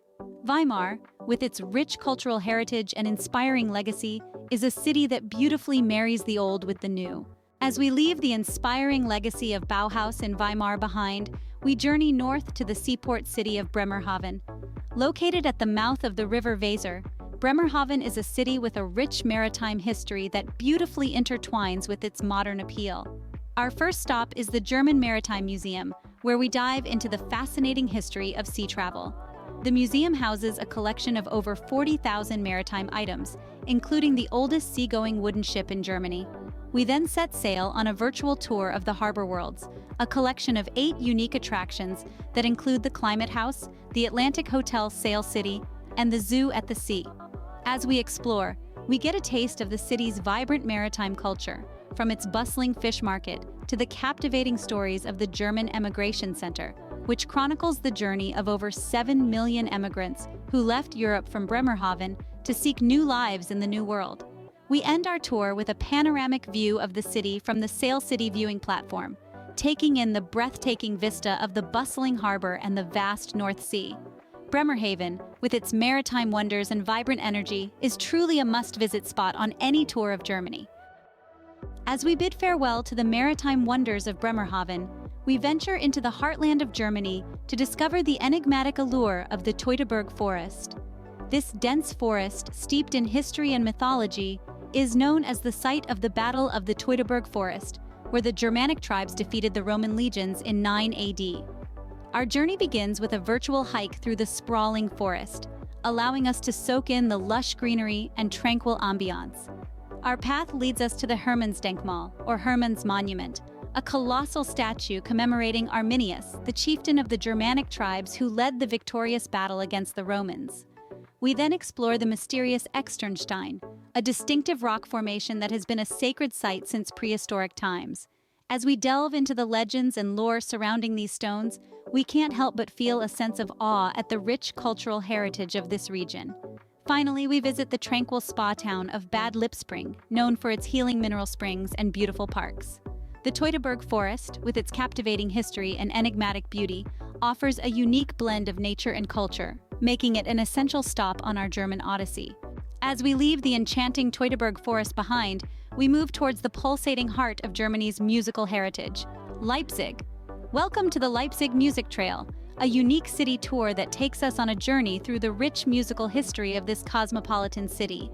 Weimar, with its rich cultural heritage and inspiring legacy, is a city that beautifully marries the old with the new. As we leave the inspiring legacy of Bauhaus in Weimar behind, we journey north to the seaport city of Bremerhaven. Located at the mouth of the river Weser, Bremerhaven is a city with a rich maritime history that beautifully intertwines with its modern appeal. Our first stop is the German Maritime Museum, where we dive into the fascinating history of sea travel. The museum houses a collection of over 40,000 maritime items, including the oldest seagoing wooden ship in Germany. We then set sail on a virtual tour of the Harbor Worlds, a collection of 8 unique attractions that include the Climate House, the Atlantic Hotel Sail City, and the Zoo at the Sea. As we explore, we get a taste of the city's vibrant maritime culture, from its bustling fish market to the captivating stories of the German Emigration Center, which chronicles the journey of over 7 million emigrants who left Europe from Bremerhaven to seek new lives in the New World. We end our tour with a panoramic view of the city from the Sail City viewing platform, taking in the breathtaking vista of the bustling harbor and the vast North Sea. Bremerhaven, with its maritime wonders and vibrant energy, is truly a must-visit spot on any tour of Germany. As we bid farewell to the maritime wonders of Bremerhaven, we venture into the heartland of Germany to discover the enigmatic allure of the Teutoburg Forest. This dense forest, steeped in history and mythology, is known as the site of the Battle of the Teutoburg Forest, where the Germanic tribes defeated the Roman legions in 9 AD. Our journey begins with a virtual hike through the sprawling forest, allowing us to soak in the lush greenery and tranquil ambiance. Our path leads us to the Hermannsdenkmal, or Hermann's Monument, a colossal statue commemorating Arminius, the chieftain of the Germanic tribes who led the victorious battle against the Romans. We then explore the mysterious Externstein, a distinctive rock formation that has been a sacred site since prehistoric times. As we delve into the legends and lore surrounding these stones, we can't help but feel a sense of awe at the rich cultural heritage of this region. Finally, we visit the tranquil spa town of Bad Lippspring, known for its healing mineral springs and beautiful parks. The Teutoburg Forest, with its captivating history and enigmatic beauty, offers a unique blend of nature and culture, making it an essential stop on our German odyssey. As we leave the enchanting Teutoburg Forest behind, we move towards the pulsating heart of Germany's musical heritage, Leipzig. Welcome to the Leipzig Music Trail, a unique city tour that takes us on a journey through the rich musical history of this cosmopolitan city.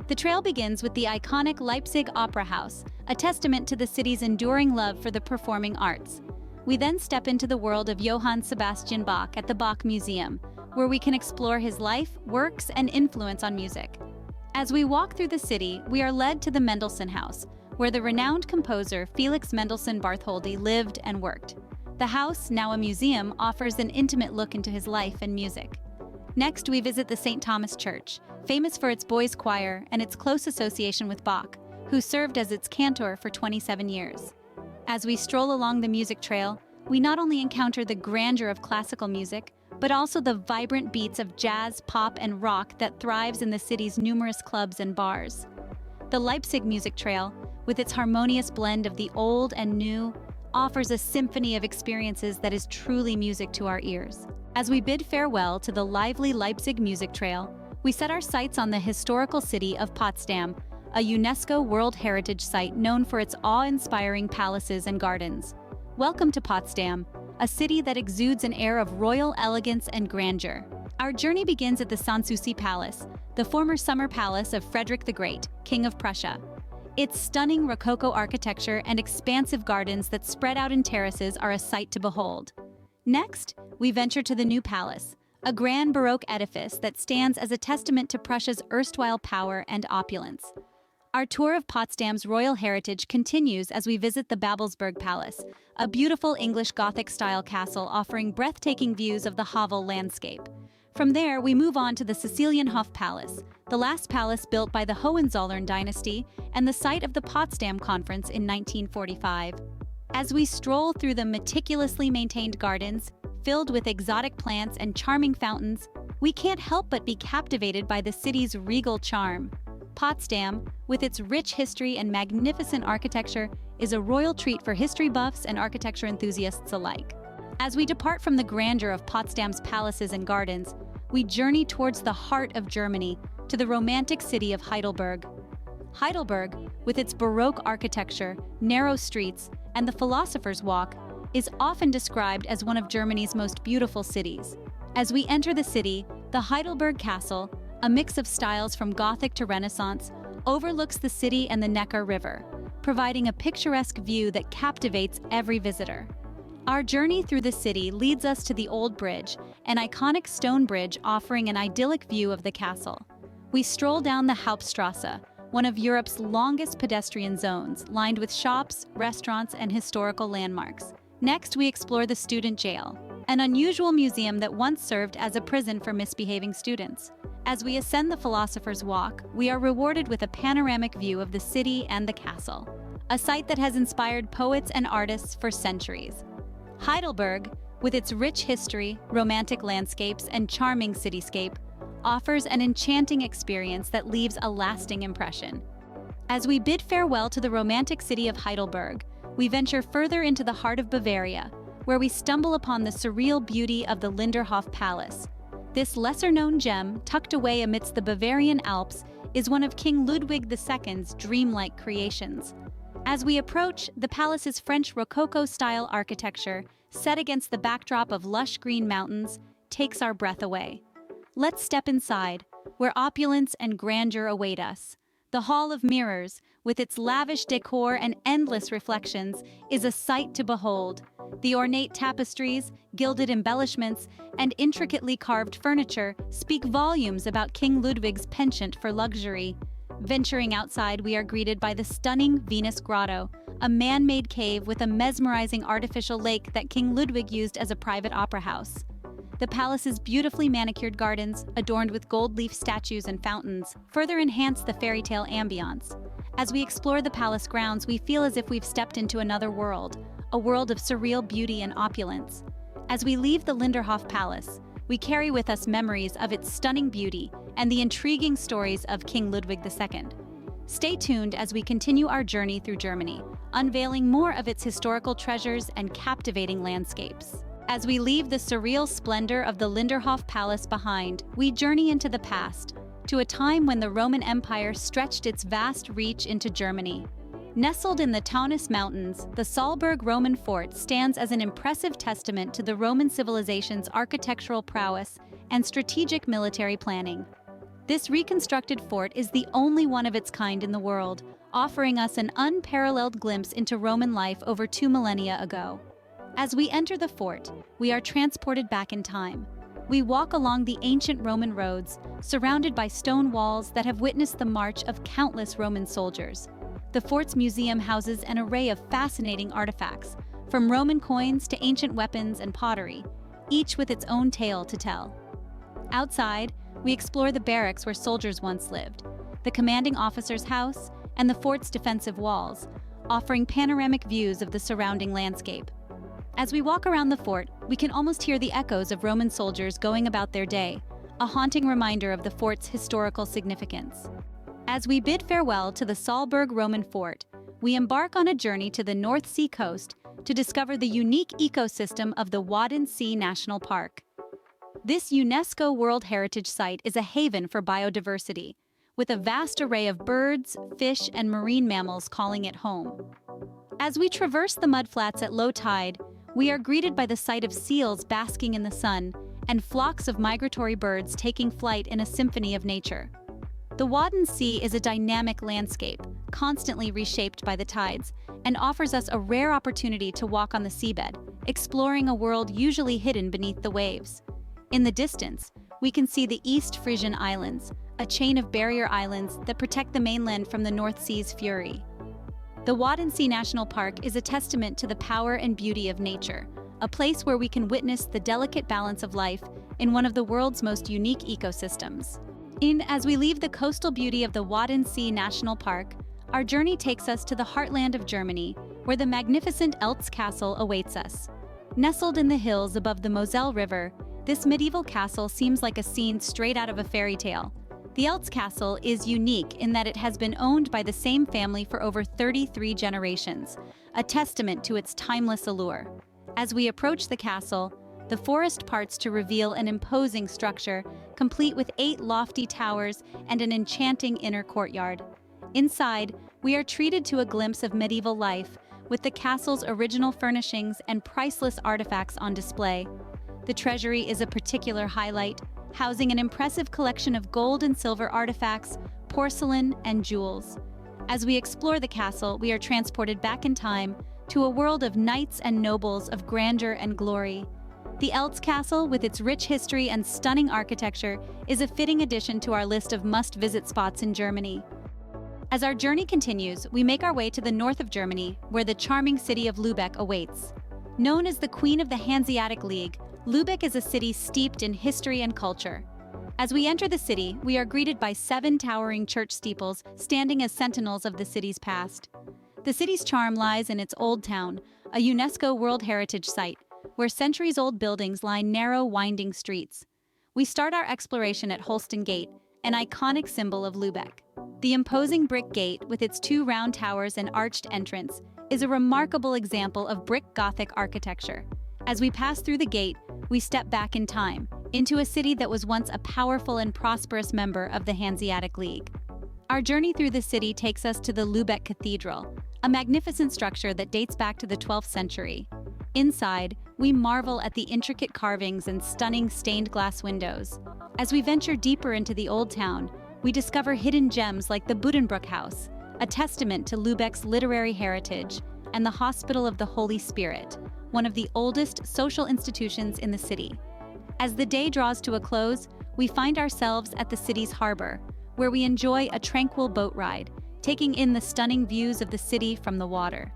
The trail begins with the iconic Leipzig Opera House, a testament to the city's enduring love for the performing arts. We then step into the world of Johann Sebastian Bach at the Bach Museum, where we can explore his life, works, and influence on music. As we walk through the city, we are led to the Mendelssohn House, where the renowned composer Felix Mendelssohn Bartholdy lived and worked. The house, now a museum, offers an intimate look into his life and music. Next, we visit the St. Thomas Church, famous for its boys' choir and its close association with Bach, who served as its cantor for 27 years. As we stroll along the music trail, we not only encounter the grandeur of classical music, but also the vibrant beats of jazz, pop, and rock that thrives in the city's numerous clubs and bars. The Leipzig Music Trail, with its harmonious blend of the old and new, offers a symphony of experiences that is truly music to our ears. As we bid farewell to the lively Leipzig Music Trail, we set our sights on the historical city of Potsdam, a UNESCO World Heritage Site known for its awe-inspiring palaces and gardens. Welcome to Potsdam, a city that exudes an air of royal elegance and grandeur. Our journey begins at the Sanssouci Palace, the former summer palace of Frederick the Great, King of Prussia. Its stunning Rococo architecture and expansive gardens that spread out in terraces are a sight to behold. Next, we venture to the New Palace, a grand Baroque edifice that stands as a testament to Prussia's erstwhile power and opulence. Our tour of Potsdam's royal heritage continues as we visit the Babelsberg Palace, a beautiful English Gothic-style castle offering breathtaking views of the Havel landscape. From there, we move on to the Cäcilienhof Palace, the last palace built by the Hohenzollern dynasty and the site of the Potsdam Conference in 1945. As we stroll through the meticulously maintained gardens, filled with exotic plants and charming fountains, we can't help but be captivated by the city's regal charm. Potsdam, with its rich history and magnificent architecture, is a royal treat for history buffs and architecture enthusiasts alike. As we depart from the grandeur of Potsdam's palaces and gardens, we journey towards the heart of Germany, to the romantic city of Heidelberg. Heidelberg, with its Baroque architecture, narrow streets, and the Philosopher's Walk, is often described as one of Germany's most beautiful cities. As we enter the city, the Heidelberg Castle, a mix of styles from Gothic to Renaissance, overlooks the city and the Neckar River, providing a picturesque view that captivates every visitor. Our journey through the city leads us to the Old Bridge, an iconic stone bridge offering an idyllic view of the castle. We stroll down the Hauptstrasse, one of Europe's longest pedestrian zones, lined with shops, restaurants, and historical landmarks. Next, we explore the student jail, an unusual museum that once served as a prison for misbehaving students. As we ascend the Philosopher's Walk, we are rewarded with a panoramic view of the city and the castle, a site that has inspired poets and artists for centuries. Heidelberg, with its rich history, romantic landscapes, and charming cityscape, offers an enchanting experience that leaves a lasting impression. As we bid farewell to the romantic city of Heidelberg, we venture further into the heart of Bavaria, where we stumble upon the surreal beauty of the Linderhof Palace. This lesser-known gem, tucked away amidst the Bavarian Alps, is one of King Ludwig II's dreamlike creations. As we approach, the palace's French Rococo-style architecture, set against the backdrop of lush green mountains, takes our breath away. Let's step inside, where opulence and grandeur await us. The Hall of Mirrors, with its lavish decor and endless reflections, is a sight to behold. The ornate tapestries, gilded embellishments, and intricately carved furniture speak volumes about King Ludwig's penchant for luxury. Venturing outside, we are greeted by the stunning Venus Grotto, a man-made cave with a mesmerizing artificial lake that King Ludwig used as a private opera house. The palace's beautifully manicured gardens, adorned with gold leaf statues and fountains, further enhance the fairy tale ambiance. As we explore the palace grounds, we feel as if we've stepped into another world, a world of surreal beauty and opulence. As we leave the Linderhof Palace, we carry with us memories of its stunning beauty and the intriguing stories of King Ludwig II. Stay tuned as we continue our journey through Germany, unveiling more of its historical treasures and captivating landscapes. As we leave the surreal splendor of the Linderhof Palace behind, we journey into the past, to a time when the Roman Empire stretched its vast reach into Germany. Nestled in the Taunus Mountains, the Saalburg Roman fort stands as an impressive testament to the Roman civilization's architectural prowess and strategic military planning. This reconstructed fort is the only one of its kind in the world, offering us an unparalleled glimpse into Roman life over 2 millennia ago. As we enter the fort, we are transported back in time. We walk along the ancient Roman roads, surrounded by stone walls that have witnessed the march of countless Roman soldiers. The fort's museum houses an array of fascinating artifacts, from Roman coins to ancient weapons and pottery, each with its own tale to tell. Outside, we explore the barracks where soldiers once lived, the commanding officer's house, and the fort's defensive walls, offering panoramic views of the surrounding landscape. As we walk around the fort, we can almost hear the echoes of Roman soldiers going about their day, a haunting reminder of the fort's historical significance. As we bid farewell to the Saalburg Roman fort, we embark on a journey to the North Sea coast to discover the unique ecosystem of the Wadden Sea National Park. This UNESCO World Heritage Site is a haven for biodiversity, with a vast array of birds, fish, and marine mammals calling it home. As we traverse the mudflats at low tide, we are greeted by the sight of seals basking in the sun and flocks of migratory birds taking flight in a symphony of nature. The Wadden Sea is a dynamic landscape, constantly reshaped by the tides, and offers us a rare opportunity to walk on the seabed, exploring a world usually hidden beneath the waves. In the distance, we can see the East Frisian Islands, a chain of barrier islands that protect the mainland from the North Sea's fury. The Wadensee National Park is a testament to the power and beauty of nature, a place where we can witness the delicate balance of life in one of the world's most unique ecosystems. As we leave the coastal beauty of the Wadensee National Park, our journey takes us to the heartland of Germany, where the magnificent Eltz Castle awaits us. Nestled in the hills above the Moselle River, this medieval castle seems like a scene straight out of a fairy tale. The Eltz Castle is unique in that it has been owned by the same family for over 33 generations, a testament to its timeless allure. As we approach the castle, the forest parts to reveal an imposing structure, complete with 8 lofty towers and an enchanting inner courtyard. Inside, we are treated to a glimpse of medieval life, with the castle's original furnishings and priceless artifacts on display. The treasury is a particular highlight, housing an impressive collection of gold and silver artifacts, porcelain, and jewels. As we explore the castle, we are transported back in time to a world of knights and nobles of grandeur and glory. The Eltz Castle, with its rich history and stunning architecture, is a fitting addition to our list of must-visit spots in Germany. As our journey continues, we make our way to the north of Germany, where the charming city of Lübeck awaits. Known as the Queen of the Hanseatic League, Lübeck is a city steeped in history and culture. As we enter the city, we are greeted by 7 towering church steeples standing as sentinels of the city's past. The city's charm lies in its Old Town, a UNESCO World Heritage Site, where centuries-old buildings line narrow, winding streets. We start our exploration at Holsten Gate, an iconic symbol of Lübeck. The imposing brick gate, with its 2 round towers and arched entrance, is a remarkable example of brick Gothic architecture. As we pass through the gate, we step back in time, into a city that was once a powerful and prosperous member of the Hanseatic League. Our journey through the city takes us to the Lübeck Cathedral, a magnificent structure that dates back to the 12th century. Inside, we marvel at the intricate carvings and stunning stained glass windows. As we venture deeper into the Old Town, we discover hidden gems like the Buddenbrook House, a testament to Lübeck's literary heritage, and the Hospital of the Holy Spirit, one of the oldest social institutions in the city. As the day draws to a close, we find ourselves at the city's harbor, where we enjoy a tranquil boat ride, taking in the stunning views of the city from the water.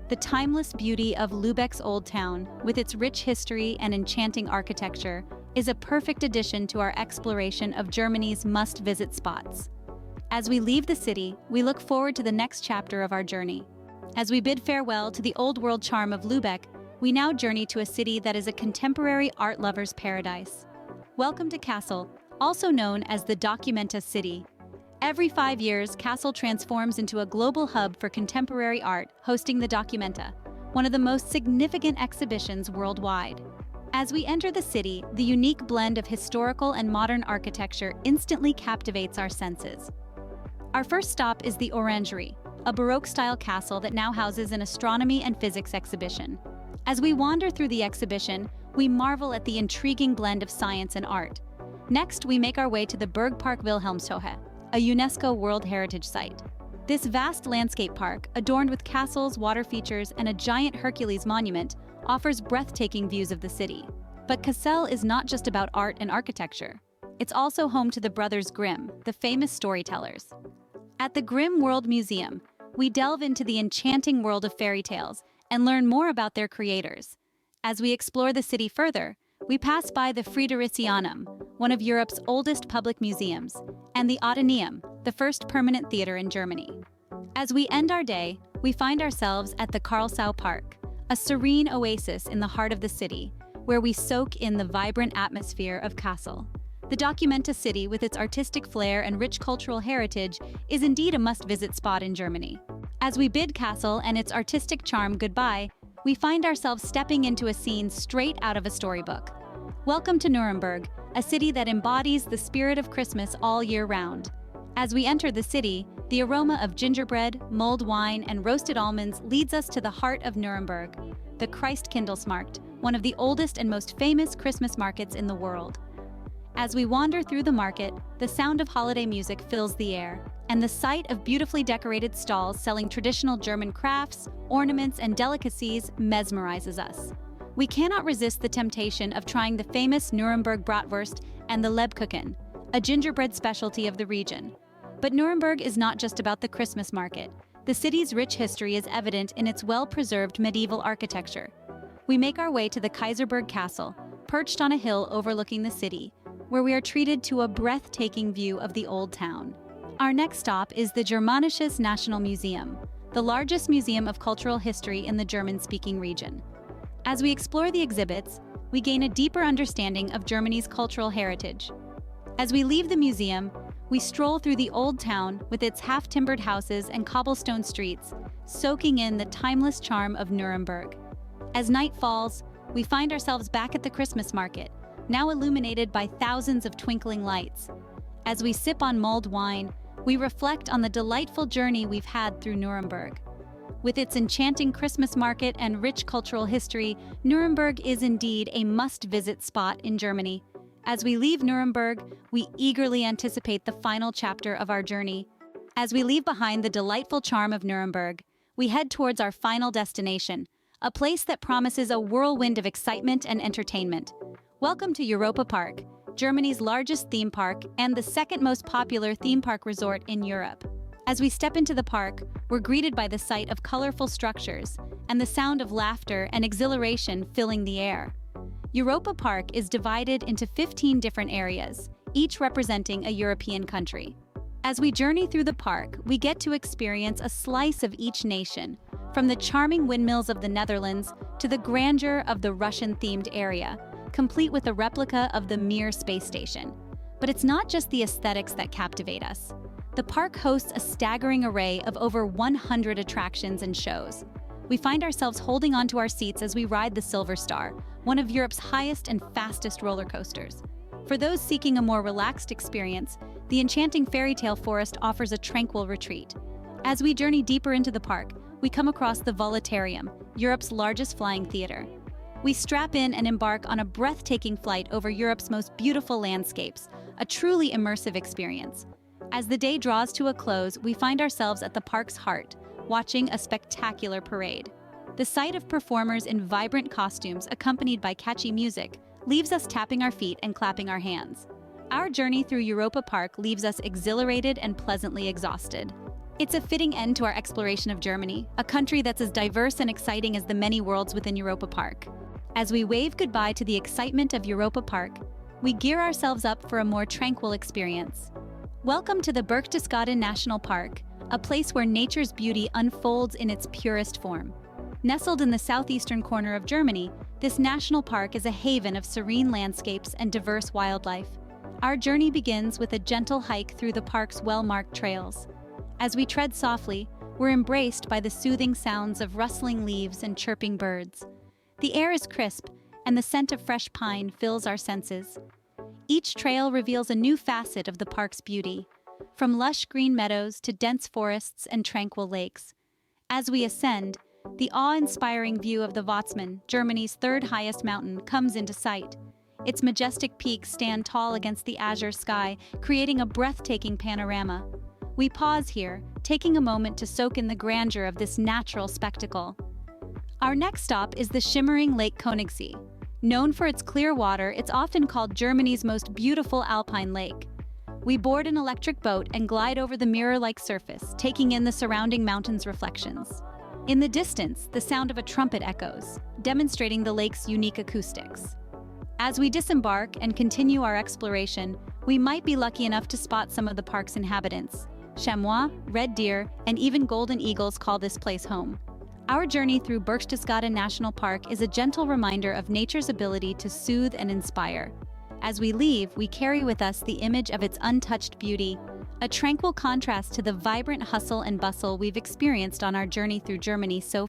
The timeless beauty of Lübeck's Old Town, with its rich history and enchanting architecture, is a perfect addition to our exploration of Germany's must-visit spots. As we leave the city, we look forward to the next chapter of our journey. As we bid farewell to the old-world charm of Lübeck, we now journey to a city that is a contemporary art lover's paradise. Welcome to Kassel, also known as the Documenta City. Every 5 years, Kassel transforms into a global hub for contemporary art, hosting the Documenta, one of the most significant exhibitions worldwide. As we enter the city, the unique blend of historical and modern architecture instantly captivates our senses. Our first stop is the Orangerie, a Baroque-style castle that now houses an astronomy and physics exhibition. As we wander through the exhibition, we marvel at the intriguing blend of science and art. Next, we make our way to the Burgpark Wilhelmshöhe, a UNESCO World Heritage Site. This vast landscape park, adorned with castles, water features, and a giant Hercules monument, offers breathtaking views of the city. But Kassel is not just about art and architecture. It's also home to the Brothers Grimm, the famous storytellers. At the Grimm World Museum, we delve into the enchanting world of fairy tales and learn more about their creators. As we explore the city further, we pass by the Fridericianum, one of Europe's oldest public museums, and the Odeoneum, the first permanent theater in Germany. As we end our day, we find ourselves at the Karlsau Park, a serene oasis in the heart of the city, where we soak in the vibrant atmosphere of Kassel. The Documenta City, with its artistic flair and rich cultural heritage, is indeed a must-visit spot in Germany. As we bid Kassel and its artistic charm goodbye, we find ourselves stepping into a scene straight out of a storybook. Welcome to Nuremberg, a city that embodies the spirit of Christmas all year round. As we enter the city, the aroma of gingerbread, mulled wine, and roasted almonds leads us to the heart of Nuremberg, the Christkindlesmarkt, one of the oldest and most famous Christmas markets in the world. As we wander through the market, the sound of holiday music fills the air, and the sight of beautifully decorated stalls selling traditional German crafts, ornaments, and delicacies mesmerizes us. We cannot resist the temptation of trying the famous Nuremberg bratwurst and the Lebkuchen, a gingerbread specialty of the region. But Nuremberg is not just about the Christmas market. The city's rich history is evident in its well-preserved medieval architecture. We make our way to the Kaiserberg Castle, perched on a hill overlooking the city, where we are treated to a breathtaking view of the old town. Our next stop is the Germanisches National Museum, the largest museum of cultural history in the German-speaking region. As we explore the exhibits, we gain a deeper understanding of Germany's cultural heritage. As we leave the museum, we stroll through the old town with its half-timbered houses and cobblestone streets, soaking in the timeless charm of Nuremberg. As night falls, we find ourselves back at the Christmas market, now illuminated by thousands of twinkling lights. As we sip on mulled wine, we reflect on the delightful journey we've had through Nuremberg. With its enchanting Christmas market and rich cultural history, Nuremberg is indeed a must-visit spot in Germany. As we leave Nuremberg, we eagerly anticipate the final chapter of our journey. As we leave behind the delightful charm of Nuremberg, we head towards our final destination, a place that promises a whirlwind of excitement and entertainment. Welcome to Europa Park, Germany's largest theme park and the second most popular theme park resort in Europe. As we step into the park, we're greeted by the sight of colorful structures and the sound of laughter and exhilaration filling the air. Europa Park is divided into 15 different areas, each representing a European country. As we journey through the park, we get to experience a slice of each nation, from the charming windmills of the Netherlands to the grandeur of the Russian-themed area, complete with a replica of the Mir space station. But it's not just the aesthetics that captivate us. The park hosts a staggering array of over 100 attractions and shows. We find ourselves holding onto our seats as we ride the Silver Star, one of Europe's highest and fastest roller coasters. For those seeking a more relaxed experience, the enchanting fairy tale forest offers a tranquil retreat. As we journey deeper into the park, we come across the Volitarium, Europe's largest flying theater. We strap in and embark on a breathtaking flight over Europe's most beautiful landscapes, a truly immersive experience. As the day draws to a close, we find ourselves at the park's heart, watching a spectacular parade. The sight of performers in vibrant costumes accompanied by catchy music leaves us tapping our feet and clapping our hands. Our journey through Europa Park leaves us exhilarated and pleasantly exhausted. It's a fitting end to our exploration of Germany, a country that's as diverse and exciting as the many worlds within Europa Park. As we wave goodbye to the excitement of Europa Park, we gear ourselves up for a more tranquil experience. Welcome to the Berchtesgaden National Park, a place where nature's beauty unfolds in its purest form. Nestled in the southeastern corner of Germany, this national park is a haven of serene landscapes and diverse wildlife. Our journey begins with a gentle hike through the park's well-marked trails. As we tread softly, we're embraced by the soothing sounds of rustling leaves and chirping birds. The air is crisp, and the scent of fresh pine fills our senses. Each trail reveals a new facet of the park's beauty, from lush green meadows to dense forests and tranquil lakes. As we ascend, the awe-inspiring view of the Watzmann, Germany's third highest mountain, comes into sight. Its majestic peaks stand tall against the azure sky, creating a breathtaking panorama. We pause here, taking a moment to soak in the grandeur of this natural spectacle. Our next stop is the shimmering Lake Königssee. Known for its clear water, it's often called Germany's most beautiful alpine lake. We board an electric boat and glide over the mirror-like surface, taking in the surrounding mountains' reflections. In the distance, the sound of a trumpet echoes, demonstrating the lake's unique acoustics. As we disembark and continue our exploration, we might be lucky enough to spot some of the park's inhabitants. Chamois, red deer, and even golden eagles call this place home. Our journey through Berchtesgaden National Park is a gentle reminder of nature's ability to soothe and inspire. As we leave, we carry with us the image of its untouched beauty, a tranquil contrast to the vibrant hustle and bustle we've experienced on our journey through Germany so